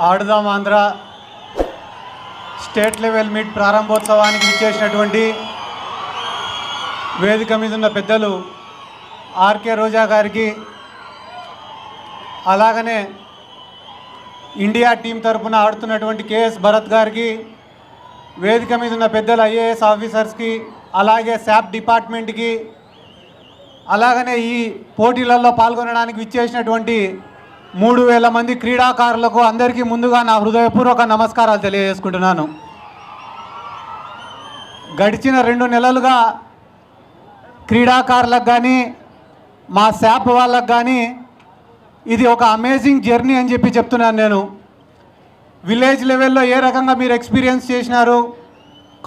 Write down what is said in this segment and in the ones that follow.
ఆడుదాం Andhra state level meet ప్రారంభోత్సవానికి విచ్చేసినటువంటి వేదిక మీద ఉన్న పెద్దలు ఆర్కే రోజా గారికి, అలాగనే ఇండియా టీం తరఫున ఆడుతున్నటువంటి కేఎస్ భరత్ గారికి, వేదిక మీద ఉన్న పెద్దలు ఐఏఎస్ ఆఫీసర్స్కి, అలాగే శాప్ డిపార్ట్మెంట్కి, అలాగనే ఈ పోటీలలో పాల్గొనడానికి విచ్చేసినటువంటి 3000 మంది క్రీడాకారులకు అందరికీ ముందుగా నా హృదయపూర్వక నమస్కారాలు తెలియజేసుకుంటున్నాను. గడిచిన 2 నెలలుగా క్రీడాకారులకు కానీ మా శాప్ వాళ్ళకు కానీ ఇది ఒక అమేజింగ్ జర్నీ అని చెప్పి చెప్తున్నాను. నేను విలేజ్ లెవెల్లో ఏ రకంగా మీరు ఎక్స్పీరియన్స్ చేసినారు,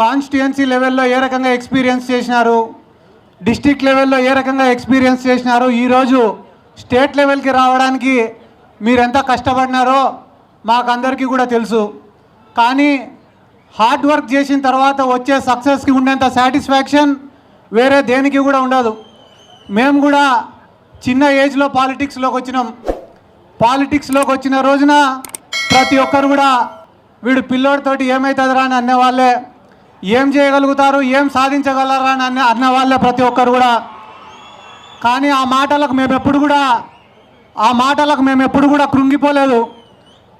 కాన్స్టిట్యుయెన్సీ లెవెల్లో ఏ రకంగా ఎక్స్పీరియన్స్ చేసినారు, డిస్ట్రిక్ట్ లెవెల్లో ఏ రకంగా ఎక్స్పీరియన్స్ చేసినారు, ఈరోజు స్టేట్ లెవెల్కి రావడానికి మీరెంత కష్టపడినారో మాకందరికీ కూడా తెలుసు. కానీ హార్డ్ వర్క్ చేసిన తర్వాత వచ్చే సక్సెస్కి ఉండేంత సాటిస్ఫాక్షన్ వేరే దేనికి కూడా ఉండదు. మేము కూడా చిన్న ఏజ్లో పాలిటిక్స్లోకి వచ్చినాం. పాలిటిక్స్లోకి వచ్చిన రోజున ప్రతి ఒక్కరు కూడా వీడు పిల్లోడితోటి ఏమవుతుందిరా అని అనేవాళ్ళే, ఏం చేయగలుగుతారు, ఏం సాధించగలరా అని అన్నవాళ్ళే ప్రతి ఒక్కరు కూడా. కానీ ఆ మాటలకు మేము ఎప్పుడు కూడా కృంగిపోలేదు.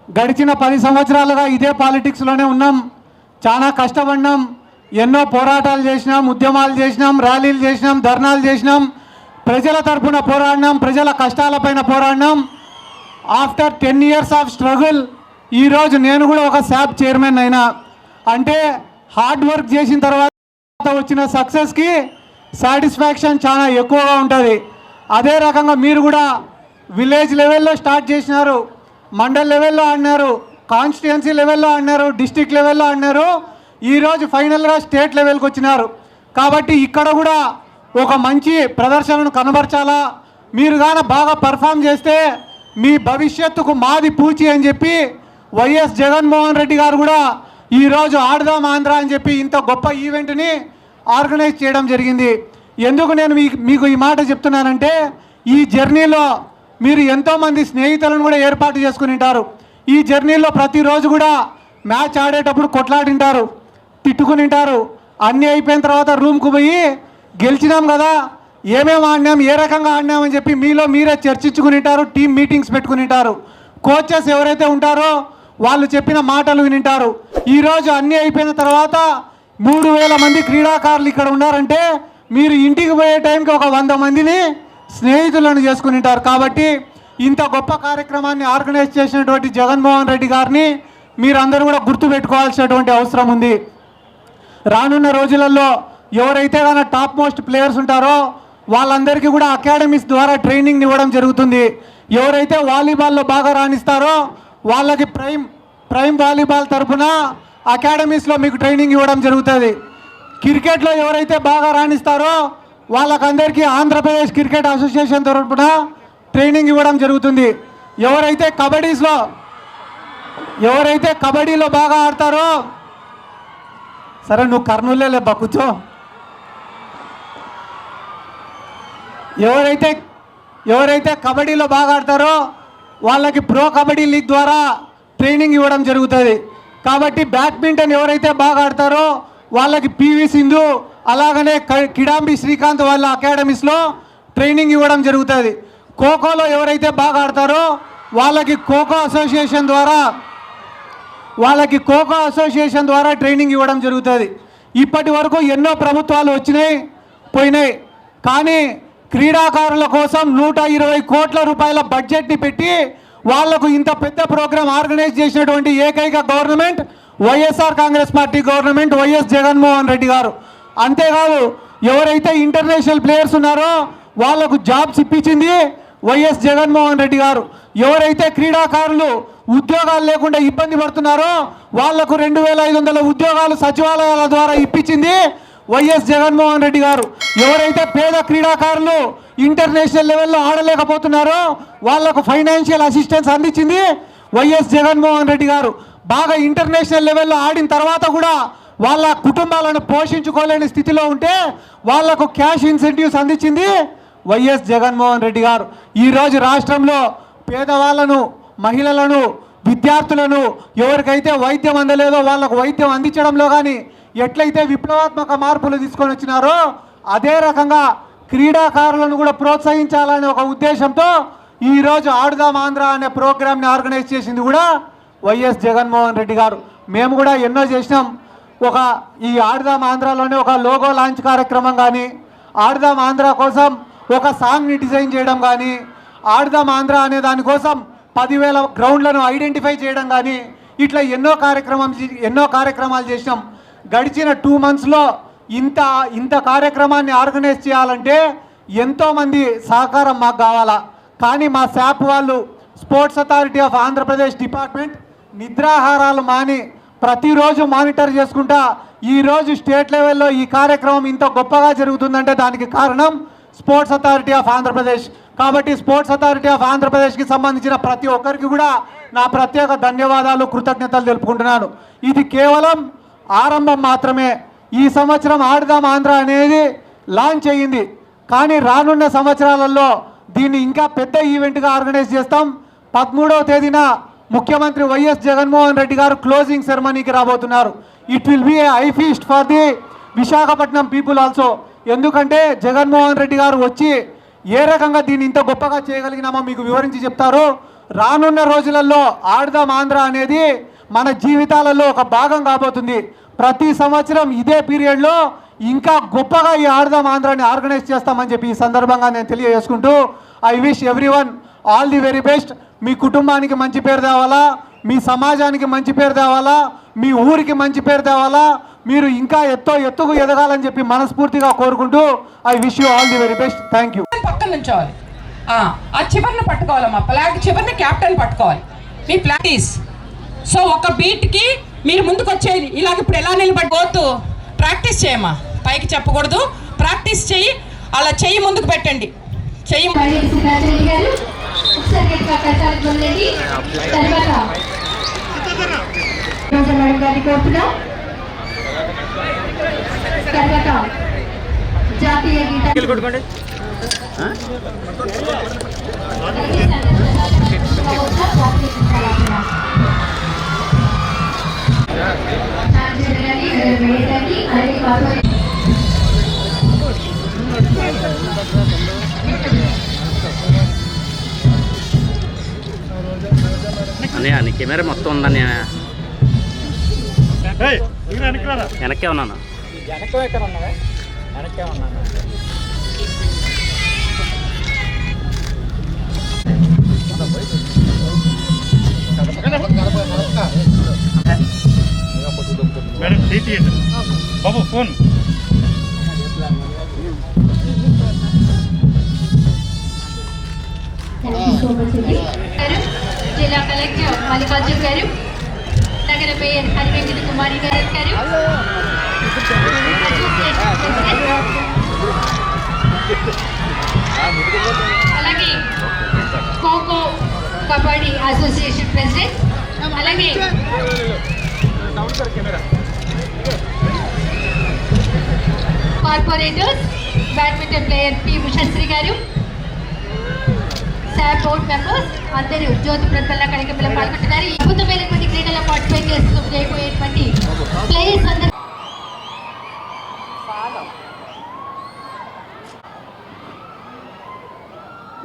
గడిచిన 10 సంవత్సరాలుగా ఇదే పాలిటిక్స్లోనే ఉన్నాం. చాలా కష్టపడినాం, ఎన్నో పోరాటాలు చేసినాం, ఉద్యమాలు చేసినాం, ర్యాలీలు చేసినాం, ధర్నాలు చేసినాం, ప్రజల తరఫున పోరాడినాం, ప్రజల కష్టాలపైన పోరాడినాం. ఆఫ్టర్ 10 years ఆఫ్ స్ట్రగుల్ ఈరోజు నేను కూడా ఒక శాప్ చైర్మన్ అయినా. అంటే హార్డ్ వర్క్ చేసిన తర్వాత వచ్చిన సక్సెస్కి సాటిస్ఫాక్షన్ చాలా ఎక్కువగా ఉంటుంది. అదే రకంగా మీరు కూడా విలేజ్ లెవెల్లో స్టార్ట్ చేసినారు, మండల్ లెవెల్లో ఆడినారు, కాన్స్టిట్యుయెన్సీ లెవెల్లో ఆడినారు, డిస్ట్రిక్ట్ లెవెల్లో ఆడినారు, ఈరోజు ఫైనల్గా స్టేట్ లెవెల్కి వచ్చినారు. కాబట్టి ఇక్కడ కూడా ఒక మంచి ప్రదర్శనను కనబరచాలా. మీరు కానీ బాగా పర్ఫామ్ చేస్తే మీ భవిష్యత్తుకు మాది పూచి అని చెప్పి వైఎస్ జగన్మోహన్ రెడ్డి గారు కూడా ఈరోజు ఆడుదాం ఆంధ్ర అని చెప్పి ఇంత గొప్ప ఈవెంట్ని ఆర్గనైజ్ చేయడం జరిగింది. ఎందుకు నేను మీకు ఈ మాట చెప్తున్నానంటే, ఈ జర్నీలో మీరు ఎంతోమంది స్నేహితులను కూడా ఏర్పాటు చేసుకుని ఉంటారు. ఈ జర్నీలో ప్రతిరోజు కూడా మ్యాచ్ ఆడేటప్పుడు కొట్లాడింటారు, తిట్టుకుని ఉంటారు. అన్నీ అయిపోయిన తర్వాత రూమ్కు పోయి గెలిచినాం కదా, ఏమేమి ఆడినాం, ఏ రకంగా ఆడినామని చెప్పి మీలో మీరే చర్చించుకుని ఉంటారు, టీమ్ మీటింగ్స్ పెట్టుకుని ఉంటారు. కోచెస్ ఎవరైతే ఉంటారో వాళ్ళు చెప్పిన మాటలు వినింటారు. ఈరోజు అన్నీ అయిపోయిన తర్వాత 3000 మంది క్రీడాకారులు ఇక్కడ ఉన్నారంటే మీరు ఇంటికి పోయే టైంకి ఒక 100 మందిని స్నేహితులను చేసుకుని ఉంటారు. కాబట్టి ఇంత గొప్ప కార్యక్రమాన్ని ఆర్గనైజ్ చేసినటువంటి జగన్మోహన్ రెడ్డి గారిని మీరందరూ కూడా గుర్తుపెట్టుకోవాల్సినటువంటి అవసరం ఉంది. రానున్న రోజులలో ఎవరైతే కానీ టాప్ మోస్ట్ ప్లేయర్స్ ఉంటారో వాళ్ళందరికీ కూడా అకాడమీస్ ద్వారా ట్రైనింగ్ ఇవ్వడం జరుగుతుంది. ఎవరైతే వాలీబాల్లో బాగా రాణిస్తారో వాళ్ళకి ప్రైమ్ వాలీబాల్ తరఫున అకాడమీస్లో మీకు ట్రైనింగ్ ఇవ్వడం జరుగుతుంది. క్రికెట్లో ఎవరైతే బాగా రాణిస్తారో వాళ్ళకందరికీ ఆంధ్రప్రదేశ్ క్రికెట్ అసోసియేషన్ తరఫున ట్రైనింగ్ ఇవ్వడం జరుగుతుంది. ఎవరైతే కబడ్డీలో బాగా ఆడతారో, సరే నువ్వు కర్నూలే లేబ్బా కూర్చో. ఎవరైతే కబడ్డీలో బాగా ఆడతారో వాళ్ళకి ప్రో కబడ్డీ లీగ్ ద్వారా ట్రైనింగ్ ఇవ్వడం జరుగుతుంది. కాబట్టి బ్యాడ్మింటన్ ఎవరైతే బాగా ఆడతారో వాళ్ళకి పివి సింధు, అలాగనే కిడాంబి శ్రీకాంత్ వాళ్ళ అకాడమీస్లో ట్రైనింగ్ ఇవ్వడం జరుగుతుంది. ఖోఖోలో ఎవరైతే బాగా ఆడతారో వాళ్ళకి ఖోఖో అసోసియేషన్ ద్వారా ట్రైనింగ్ ఇవ్వడం జరుగుతుంది. ఇప్పటి వరకు ఎన్నో ప్రభుత్వాలు వచ్చినాయి పోయినాయి, కానీ క్రీడాకారుల కోసం 120 కోట్ల రూపాయల బడ్జెట్ని పెట్టి వాళ్లకు ఇంత పెద్ద ప్రోగ్రాం ఆర్గనైజ్ చేసినటువంటి ఏకైక government YSR Congress party government, YS Jaganmohan Reddy గారు. అంతేకాదు ఎవరైతే ఇంటర్నేషనల్ ప్లేయర్స్ ఉన్నారో వాళ్లకు జాబ్స్ ఇప్పించింది వైఎస్ జగన్మోహన్ రెడ్డి గారు. ఎవరైతే క్రీడాకారులు ఉద్యోగాలు లేకుండా ఇబ్బంది పడుతున్నారో వాళ్లకు 2500 ఉద్యోగాలు సచివాలయాల ద్వారా ఇప్పించింది వైఎస్ జగన్మోహన్ రెడ్డి గారు. ఎవరైతే పేద క్రీడాకారులు ఇంటర్నేషనల్ లెవెల్లో ఆడలేకపోతున్నారో వాళ్లకు ఫైనాన్షియల్ అసిస్టెన్స్ అందించింది వైఎస్ జగన్మోహన్ రెడ్డి గారు. బాగా ఇంటర్నేషనల్ లెవెల్లో ఆడిన తర్వాత కూడా వాళ్ళ కుటుంబాలను పోషించుకోలేని స్థితిలో ఉంటే వాళ్లకు క్యాష్ ఇన్సెంటివ్స్ అందించింది వైఎస్ జగన్మోహన్ రెడ్డి గారు. ఈరోజు రాష్ట్రంలో పేదవాళ్లను, మహిళలను విద్యార్థులను ఎవరికైతే వైద్యం అందలేదో వాళ్ళకు వైద్యం అందించడంలో కానీ ఎట్లయితే విప్లవాత్మక మార్పులు తీసుకొని వచ్చినారో అదే రకంగా క్రీడాకారులను కూడా ప్రోత్సహించాలనే ఒక ఉద్దేశంతో ఈరోజు ఆడుదాం ఆంధ్ర అనే ప్రోగ్రామ్ని ఆర్గనైజ్ చేసింది కూడా వైఎస్ జగన్మోహన్ రెడ్డి గారు. మేము కూడా ఎన్నో చేసినాం. ఈ ఆడుదాం ఆంధ్రాలోనే ఒక లోగో లాంచ్ కార్యక్రమం కానీ, ఆడుదాం ఆంధ్ర కోసం ఒక సాంగ్ని డిజైన్ చేయడం కానీ, ఆడుదాం ఆంధ్ర అనే దానికోసం 10,000 గ్రౌండ్లను ఐడెంటిఫై చేయడం కానీ, ఇట్లా ఎన్నో కార్యక్రమాలు చేసినాం. గడిచిన 2 monthsలో ఇంత కార్యక్రమాన్ని ఆర్గనైజ్ చేయాలంటే ఎంతోమంది సహకారం మాకు కావాలా. కానీ మా శాప్ వాళ్ళు, sports authority of Andhra Pradesh department నిద్రాహారాలు మాని ప్రతిరోజు మానిటర్ చేసుకుంటా ఈరోజు స్టేట్ లెవెల్లో ఈ కార్యక్రమం ఇంత గొప్పగా జరుగుతుందంటే దానికి కారణం స్పోర్ట్స్ అథారిటీ ఆఫ్ ఆంధ్రప్రదేశ్. కాబట్టి స్పోర్ట్స్ అథారిటీ ఆఫ్ ఆంధ్రప్రదేశ్కి సంబంధించిన ప్రతి ఒక్కరికి కూడా నా ప్రత్యేక ధన్యవాదాలు, కృతజ్ఞతలు తెలుపుకుంటున్నాను. ఇది కేవలం ఆరంభం మాత్రమే. ఈ సంవత్సరం ఆడుదాం ఆంధ్ర అనేది లాంచ్ అయ్యింది, కానీ రానున్న సంవత్సరాలలో దీన్ని ఇంకా పెద్ద ఈవెంట్గా ఆర్గనైజ్ చేస్తాం. 13వ తేదీన ముఖ్యమంత్రి వైఎస్ జగన్మోహన్ రెడ్డి గారు క్లోజింగ్ సెరమనీకి రాబోతున్నారు. It will be A I feast for the Visakhapatnam people also. ఎందుకంటే జగన్మోహన్ రెడ్డి గారు వచ్చి ఏ రకంగా దీన్ని ఇంత గొప్పగా చేయగలిగినామో మీకు వివరించి చెప్తారు. రానున్న రోజులలో ఆడుదాం ఆంధ్ర అనేది మన జీవితాలలో ఒక భాగం కాబోతుంది. ప్రతి సంవత్సరం ఇదే పీరియడ్లో ఇంకా గొప్పగా ఈ ఆడుదాం ఆంధ్రాని ఆర్గనైజ్ చేస్తామని చెప్పి ఈ సందర్భంగా నేను తెలియజేసుకుంటూ I wish everyone all the very best. మీ కుటుంబానికి మంచి పేరు తేవాలా, మీ సమాజానికి మంచి పేరు తేవాలా, మీ ఊరికి మంచి పేరు తేవాలా, మీరు ఇంకా ఎత్తుకు ఎదగాలని చెప్పి మనస్ఫూర్తిగా కోరుకుంటూ I wish you all the very best. Thank you. పక్కన నుంచోవాలి, ఆ చివరిని పట్టుకోవాలమ్మా, ఫ్లాగ్ చివరిని క్యాప్టెన్ పట్టుకోవాలి. మీ ప్రాక్టీస్. సో ఒక బీట్కి మీరు ముందుకు వచ్చేది ఇలాగ ఇప్పుడు ఎలా నిలబడిపోతూ ప్రాక్టీస్ చేయమ్మా. పైకి చెప్పకూడదు, ప్రాక్టీస్ చెయ్యి. అలా చెయ్యి ముందుకు పెట్టండి. చెయ్యి జాతీయ గీతం అన్నయ్య నీ కెమెరా మొత్తం ఉందన్నయ్య. వెనక్కే ఉన్నాను. మేడం తీయండి బాబు ఫోన్. జిల్లా కలెక్టర్ మల్లికార్జున్ గారు, నగర మేయర్ హరివెంకట కుమారి గారు, అలాగే ఖోఖో కబడ్డీ అసోసియేషన్ ప్రెసిడెంట్, అలాగే కార్పొరేటర్స్, బ్యాడ్మింటన్ ప్లేయర్ పి భూషణశ్రీ గారు, శాప్ బోర్డ్ మెంబర్స్ అందరూ జ్యోతి ప్రతిఫల కార్యక్రమంలో పాల్గొంటున్నారు. అద్భుతమైనటువంటి క్రీడల్లో పార్టిసిపేట్ చేయబోయేటువంటి ప్లేయర్స్ అందరూ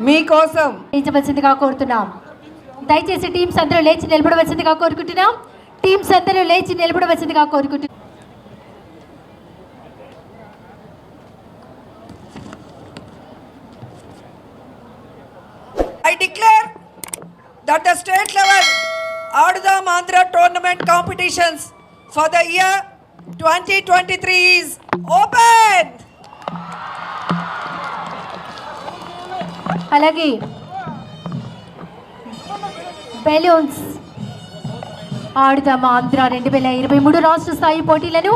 మీకోసం లేచవలసిందిగా కోరుతున్నాం. దయచేసి టీమ్స్ అందరూ లేచి నిలబడవలసిందిగా కోరుకుంటున్నాం. టీమ్స్ అందరూ లేచి నిలబడవలసిందిగా కోరుకుంటున్నాం. I declare that the state level Adudam Andhra tournament competitions for the year 2023 is open. అలాగే బెలూన్స్ ఆడుదాం ఆంధ్ర 2023 రాష్ట్ర స్థాయి పోటీలను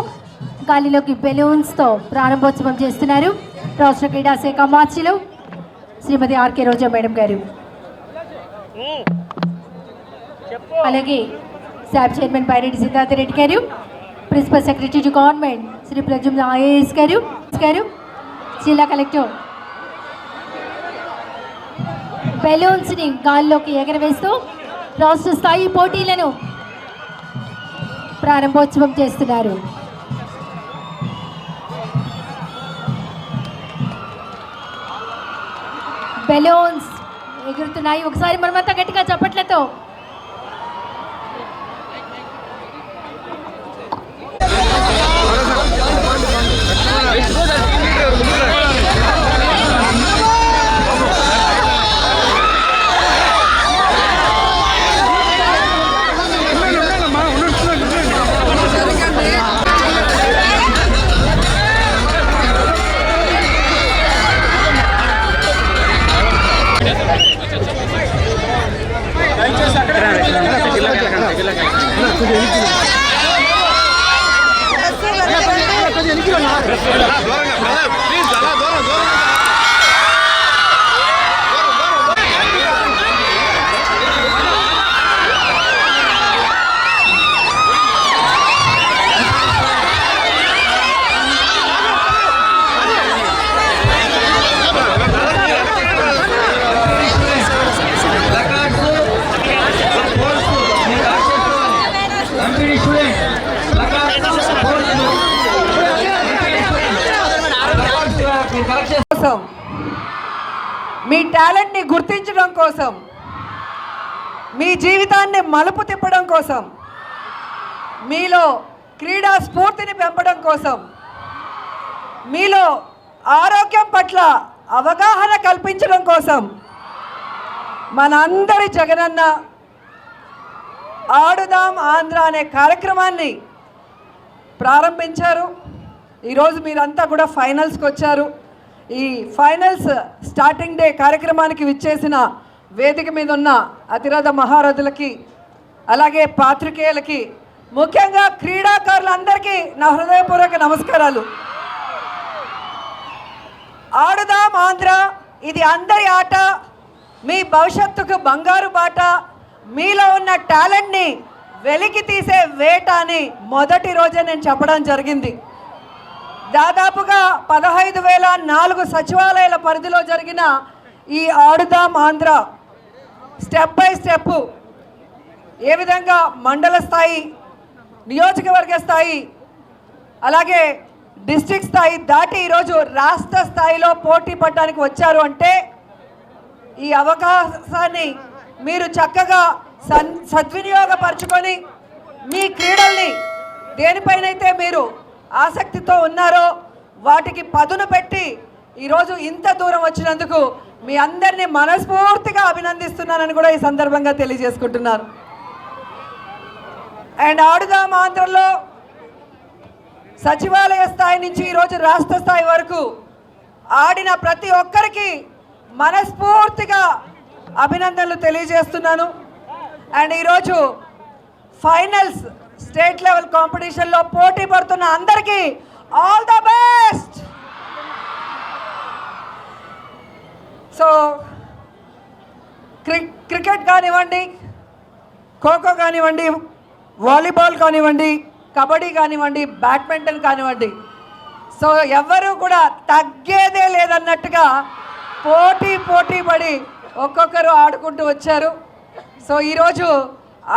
గాలిలోకి బెలూన్స్తో ప్రారంభోత్సవం చేస్తున్నారు రాష్ట్ర క్రీడా శాఖ మార్చిలు శ్రీమతి ఆర్కే రోజా మేడం గారు. అలాగే శాప్ చైర్మన్ పైరెడ్డి సిద్ధార్థ రెడ్డి గారు, principal secretary to government Shri Pradyumna IAS గారు, జిల్లా కలెక్టర్ బెలూన్స్ని గాల్లోకి ఎగరవేస్తూ రాష్ట్ర స్థాయి పోటీలను ప్రారంభోత్సవం చేస్తున్నారు. బెలూన్స్ ఎగురుతున్నాయి. ఒకసారి మనమంతా గట్టిగా చప్పట్లతో కోసం, మీ టాలెంట్ని గుర్తించడం కోసం, మీ జీవితాన్ని మలుపు తిప్పడం కోసం, మీలో క్రీడా స్ఫూర్తిని పెంపడం కోసం, మీలో ఆరోగ్యం పట్ల అవగాహన కల్పించడం కోసం మనందరి జగనన్న ఆడుదాం ఆంధ్ర అనే కార్యక్రమాన్ని ప్రారంభించారు. ఈరోజు మీరంతా కూడా ఫైనల్స్కి వచ్చారు. ఈ ఫైనల్స్ స్టార్టింగ్ డే కార్యక్రమానికి విచ్చేసిన వేదిక మీద ఉన్న అతిరథ మహారథులకి, అలాగే పాత్రికేయులకి, ముఖ్యంగా క్రీడాకారులందరికీ నా హృదయపూర్వక నమస్కారాలు. ఆడుదాం ఆంధ్ర, ఇది అందరి ఆట, మీ భవిష్యత్తుకు బంగారు బాట, మీలో ఉన్న టాలెంట్ని వెలికి తీసే వేట అని మొదటి రోజే నేను చెప్పడం జరిగింది. దాదాపుగా 15,004 సచివాలయాల పరిధిలో జరిగిన ఈ ఆడుదాం ఆంధ్ర స్టెప్ బై స్టెప్ ఏ విధంగా మండల స్థాయి, నియోజకవర్గ స్థాయి, అలాగే డిస్ట్రిక్ట్ స్థాయి దాటి ఈరోజు రాష్ట్ర స్థాయిలో పోటీ పడడానికి వచ్చారు అంటే ఈ అవకాశాన్ని మీరు చక్కగా సద్వినియోగపరచుకొని మీ క్రీడల్ని దేనిపైనైతే మీరు ఆసక్తితో ఉన్నారో వాటికి పదును పెట్టి ఈరోజు ఇంత దూరం వచ్చినందుకు మీ అందరినీ మనస్ఫూర్తిగా అభినందిస్తున్నానని కూడా ఈ సందర్భంగా తెలియజేసుకుంటున్నాను. అండ్ ఆడుదాం ఆంధ్రలో సచివాలయ స్థాయి నుంచి ఈరోజు రాష్ట్ర స్థాయి వరకు ఆడిన ప్రతి ఒక్కరికి మనస్ఫూర్తిగా అభినందనలు తెలియజేస్తున్నాను. అండ్ ఈరోజు ఫైనల్స్ స్టేట్ లెవెల్ కాంపిటీషన్లో పోటీ పడుతున్న అందరికీ all the best. So cricket కానివ్వండి, ఖోఖో కానివ్వండి, వాలీబాల్ కానివ్వండి, కబడ్డీ కానివ్వండి, బ్యాడ్మింటన్ కానివ్వండి, సో ఎవ్వరూ కూడా తగ్గేదే లేదన్నట్టుగా పోటీ పడి ఒక్కొక్కరు ఆడుకుంటూ వచ్చారు. సో ఈరోజు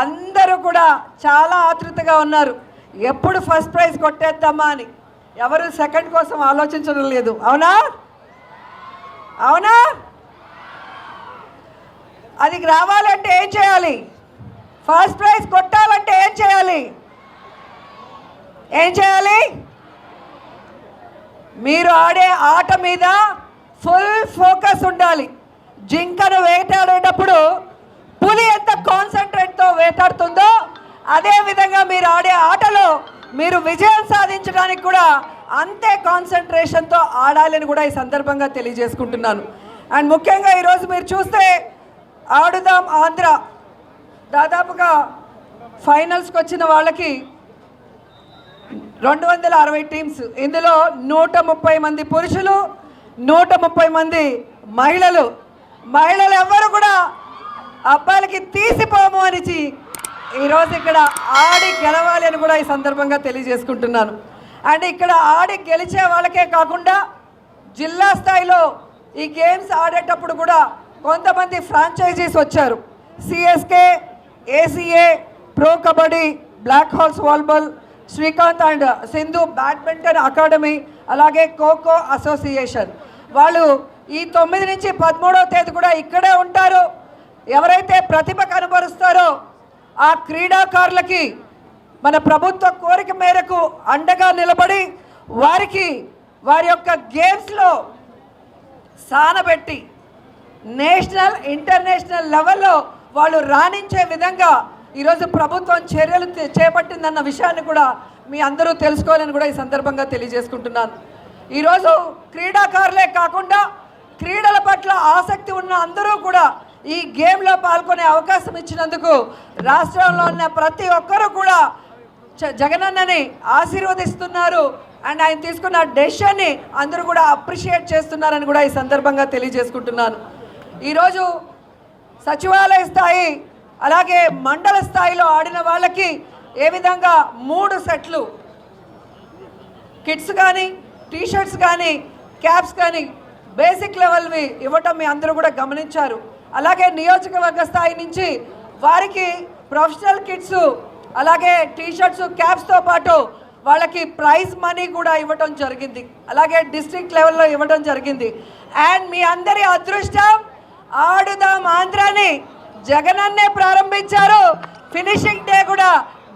అందరూ కూడా చాలా ఆతృతగా ఉన్నారు, ఎప్పుడు ఫస్ట్ ప్రైజ్ కొట్టేద్దామా అని. ఎవరు సెకండ్ కోసం ఆలోచించడం లేదు. అవునా అవునా అది రావాలంటే ఏం చేయాలి? ఫస్ట్ ప్రైజ్ కొట్టాలంటే ఏం చేయాలి? మీరు ఆడే ఆట మీద ఫుల్ ఫోకస్ ఉండాలి. జింకను వేటాడేటప్పుడు పులి ఎంత కాన్సన్ట్రేట్తో వేటాడుతుందో అదేవిధంగా మీరు ఆడే ఆటలో మీరు విజయం సాధించడానికి కూడా అంతే కాన్సన్ట్రేషన్తో ఆడాలని కూడా ఈ సందర్భంగా తెలియజేసుకుంటున్నాను. అండ్ ముఖ్యంగా ఈరోజు మీరు చూస్తే ఆడుదాం ఆంధ్ర దాదాపుగా ఫైనల్స్కి వచ్చిన వాళ్ళకి 260 టీమ్స్, ఇందులో 130 మంది పురుషులు, 130 మంది మహిళలు. మహిళలు ఎవ్వరు కూడా అబ్బాయిలకి తీసిపోము అనిచి ఈరోజు ఇక్కడ ఆడి గెలవాలి అని కూడా ఈ సందర్భంగా తెలియజేసుకుంటున్నాను. అండ్ ఇక్కడ ఆడి గెలిచే వాళ్ళకే కాకుండా జిల్లా స్థాయిలో ఈ గేమ్స్ ఆడేటప్పుడు కూడా కొంతమంది ఫ్రాంచైజీస్ వచ్చారు. CSK, ACA pro kabaddi, black hawks volleyball, Srikanth and Sindhu badminton academy, అలాగే ఖోఖో అసోసియేషన్ వాళ్ళు ఈ 9 నుంచి 13వ తేదీ కూడా ఇక్కడే ఉంటారు. ఎవరైతే ప్రతిభ కనబరుస్తారో ఆ క్రీడాకారులకి మన ప్రభుత్వ కోరిక మేరకు అండగా నిలబడి వారికి వారి యొక్క గేమ్స్లో సానబెట్టి నేషనల్ ఇంటర్నేషనల్ లెవెల్లో వాళ్ళు రాణించే విధంగా ఈరోజు ప్రభుత్వం చర్యలు చేపట్టిందన్న విషయాన్ని కూడా మీ అందరూ తెలుసుకోవాలని కూడా ఈ సందర్భంగా తెలియజేసుకుంటున్నాను. ఈరోజు క్రీడాకారులే కాకుండా క్రీడల పట్ల ఆసక్తి ఉన్న అందరూ కూడా ఈ గేమ్లో పాల్గొనే అవకాశం ఇచ్చినందుకు రాష్ట్రంలో ఉన్న ప్రతి ఒక్కరూ కూడా జగనన్నని ఆశీర్వదిస్తున్నారు అండ్ ఆయన తీసుకున్న డెసిషన్ని అందరూ కూడా అప్రిషియేట్ చేస్తున్నారని కూడా ఈ సందర్భంగా తెలియజేసుకుంటున్నాను. ఈరోజు సచివాలయ స్థాయి అలాగే మండల స్థాయిలో ఆడిన వాళ్ళకి ఏ విధంగా 3 సెట్లు కిట్స్ కానీ, టీషర్ట్స్ కానీ, క్యాప్స్ కానీ బేసిక్ లెవెల్వి ఇవ్వటం మీ అందరూ కూడా గమనించారు. అలాగే నియోజకవర్గ స్థాయి నుంచి వారికి ప్రొఫెషనల్ కిట్స్ అలాగే టీషర్ట్స్, క్యాప్స్తో పాటు వాళ్ళకి ప్రైజ్ మనీ కూడా ఇవ్వటం జరిగింది. అలాగే డిస్ట్రిక్ట్ లెవెల్లో ఇవ్వడం జరిగింది. అండ్ మీ అందరి అదృష్టం ఆడుదాం ఆంధ్రాని జగనన్నే ప్రారంభించారు. ఫినిషింగ్ డే కూడా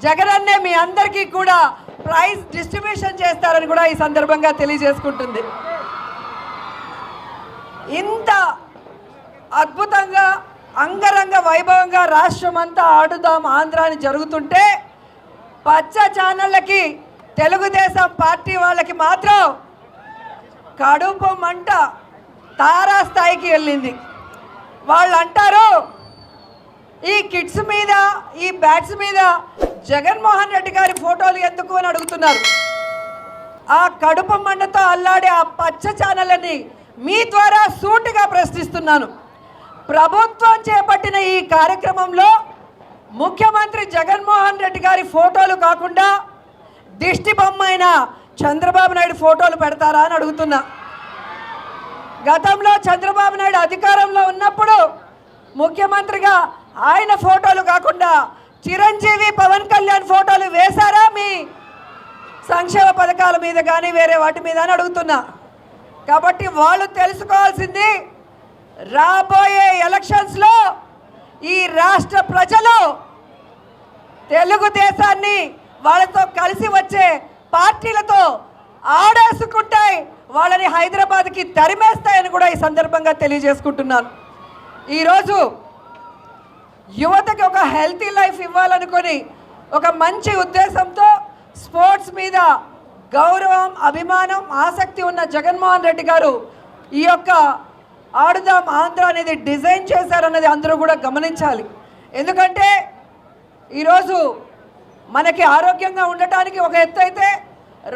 జగనన్నే మీ అందరికీ కూడా ప్రైజ్ డిస్ట్రిబ్యూషన్ చేస్తారని కూడా ఈ సందర్భంగా తెలియజేసుకుంటుంది. ఇంత అద్భుతంగా అంగరంగ వైభవంగా రాష్ట్రం అంతా ఆడుదాం ఆంధ్రాని జరుగుతుంటే పచ్చ ఛానళ్ళకి తెలుగుదేశం పార్టీ వాళ్ళకి మాత్రం కడుపు మంట తారా స్థాయికి వెళ్ళింది. వాళ్ళు అంటారు ఈ కిట్స్ మీద, ఈ బ్యాట్స్ మీద జగన్మోహన్ రెడ్డి గారి ఫోటోలు ఎందుకు అని అడుగుతున్నారు. ఆ కడుపు మంటతో అల్లాడే ఆ పచ్చ ఛానళ్ళని మీ ద్వారా సూటిగా ప్రశ్నిస్తున్నాను. ప్రభుత్వం చేపట్టిన ఈ కార్యక్రమంలో ముఖ్యమంత్రి జగన్మోహన్ రెడ్డి గారి ఫోటోలు కాకుండా దిష్టి బొమ్మ అయిన చంద్రబాబు నాయుడు ఫోటోలు పెడతారా అని అడుగుతున్నా. గతంలో చంద్రబాబు నాయుడు అధికారంలో ఉన్నప్పుడు ముఖ్యమంత్రిగా ఆయన ఫోటోలు కాకుండా చిరంజీవి, పవన్ కళ్యాణ్ ఫోటోలు వేశారా మీ సంక్షేమ పథకాల మీద కానీ వేరే వాటి మీద అని అడుగుతున్నా. కాబట్టి వాళ్ళు తెలుసుకోవాల్సింది రాబోయే ఎలక్షన్స్లో ఈ రాష్ట్ర ప్రజలు తెలుగుదేశాన్ని వాళ్ళతో కలిసి వచ్చే పార్టీలతో ఆడేసుకుంటాయి, వాళ్ళని హైదరాబాద్కి తరిమేస్తాయని కూడా ఈ సందర్భంగా తెలియజేసుకుంటున్నాను. ఈరోజు యువతకి ఒక హెల్తీ లైఫ్ ఇవ్వాలనుకొని ఒక మంచి ఉద్దేశంతో స్పోర్ట్స్ మీద గౌరవం, అభిమానం, ఆసక్తి ఉన్న జగన్మోహన్ రెడ్డి గారు ఈ యొక్క ఆడుదాం ఆంధ్ర అనేది డిజైన్ చేశారన్నది అందరూ కూడా గమనించాలి. ఎందుకంటే ఈరోజు మనకి ఆరోగ్యంగా ఉండటానికి ఒక ఎత్తు అయితే,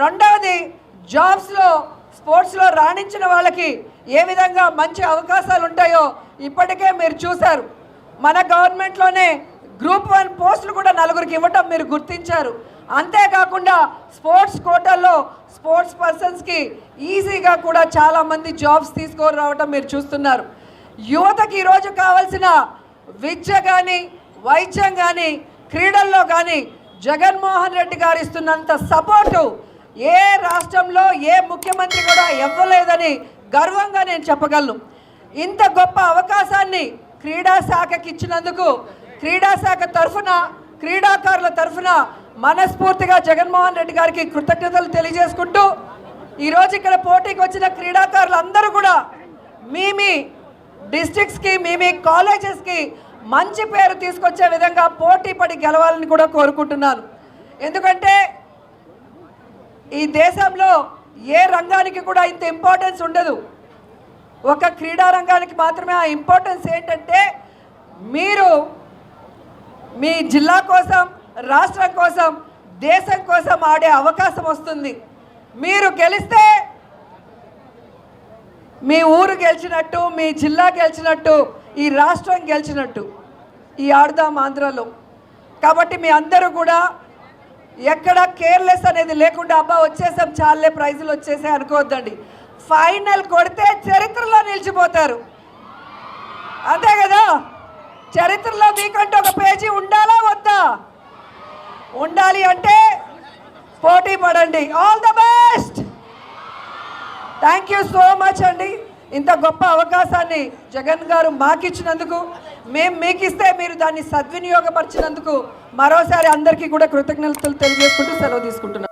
రెండవది జాబ్స్లో స్పోర్ట్స్లో రాణించిన వాళ్ళకి ఏ విధంగా మంచి అవకాశాలు ఉంటాయో ఇప్పటికే మీరు చూశారు. మన గవర్నమెంట్లోనే గ్రూప్ 1 పోస్టులు కూడా 4గురికి ఇవ్వటం మీరు గుర్తించారు. అంతేకాకుండా స్పోర్ట్స్ కోటాల్లో స్పోర్ట్స్ పర్సన్స్కి ఈజీగా కూడా చాలామంది జాబ్స్ తీసుకొని రావటం మీరు చూస్తున్నారు. యువతకి ఈరోజు కావాల్సిన విద్య కానీ, వైద్యం కానీ, క్రీడల్లో కానీ జగన్మోహన్ రెడ్డి గారు ఇస్తున్నంత సపోర్టు ఏ రాష్ట్రంలో ఏ ముఖ్యమంత్రి కూడా ఇవ్వలేదని గర్వంగా నేను చెప్పగలను. ఇంత గొప్ప అవకాశాన్ని క్రీడా శాఖకి ఇచ్చినందుకు క్రీడా శాఖ తరఫున, క్రీడాకారుల తరఫున మనస్ఫూర్తిగా జగన్మోహన్ రెడ్డి గారికి కృతజ్ఞతలు తెలియజేసుకుంటూ, ఈరోజు ఇక్కడ పోటీకి వచ్చిన క్రీడాకారులు అందరూ కూడా మీ డిస్ట్రిక్ట్స్కి, మీ కాలేజెస్కి మంచి పేరు తీసుకొచ్చే విధంగా పోటీ పడి గెలవాలని కూడా కోరుకుంటున్నాను. ఎందుకంటే ఈ దేశంలో ఏ రంగానికి కూడా ఇంత ఇంపార్టెన్స్ ఉండదు. ఒక క్రీడా రంగానికి మాత్రమే ఆ ఇంపార్టెన్స్. ఏంటంటే మీరు మీ జిల్లా కోసం, రాష్ట్రం కోసం, దేశం కోసం ఆడే అవకాశం వస్తుంది. మీరు గెలిస్తే మీ ఊరు గెలిచినట్టు, మీ జిల్లా గెలిచినట్టు, ఈ రాష్ట్రం గెలిచినట్టు ఈ ఆడుదాం ఆంధ్రలో. కాబట్టి మీ అందరూ కూడా ఎక్కడ కేర్లెస్ అనేది లేకుండా అబ్బా వచ్చేసాం చాలే ప్రైజులు వచ్చేసాయి అనుకోవద్దండి. ఫైనల్ కొడితే చరిత్రలో నిలిచిపోతారు, అంతే కదా. చరిత్రలో మీకంటూ ఒక పేజీ ఉండాలా వద్దా? ఉండాలి అంటే పోటీ పడండి. All the best. Thank you so much అండి. ఇంత గొప్ప అవకాశాన్ని జగన్ గారు మాకిచ్చినందుకు, మేము మీకు ఇస్తే మీరు దాన్ని సద్వినియోగపరిచినందుకు మరోసారి అందరికీ కూడా కృతజ్ఞతలు తెలియజేసుకుంటూ సెలవు తీసుకుంటున్నాను.